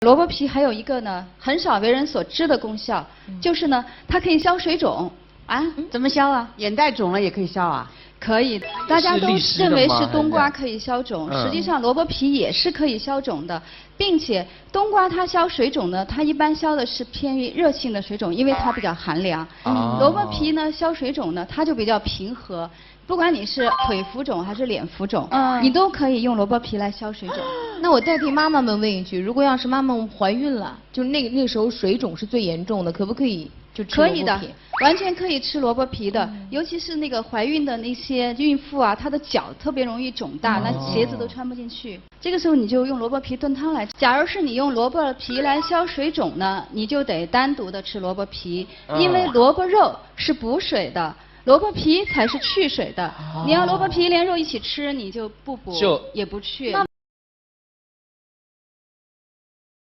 萝卜皮还有一个呢，很少为人所知的功效，就是呢，它可以消水肿啊。怎么消啊？眼袋肿了也可以消啊？可以，大家都认为是冬瓜可以消肿，实际上萝卜皮也是可以消肿的，并且冬瓜它消水肿呢，它一般消的是偏于热性的水肿，因为它比较寒凉。萝卜皮呢消水肿呢，它就比较平和。不管你是腿浮肿还是脸浮肿，你都可以用萝卜皮来消水肿。那我代替妈妈们问一句，如果要是妈妈怀孕了，就那时候水肿是最严重的，可不可以就吃萝卜皮？可以的，完全可以吃萝卜皮的，尤其是那个怀孕的那些孕妇啊，她的脚特别容易肿大，那鞋子都穿不进去。这个时候你就用萝卜皮炖汤来吃。假如是你用萝卜皮来消水肿呢，你就得单独的吃萝卜皮，因为萝卜肉是补水的。萝卜皮才是去水的，你要萝卜皮连肉一起吃，你就不补也不去。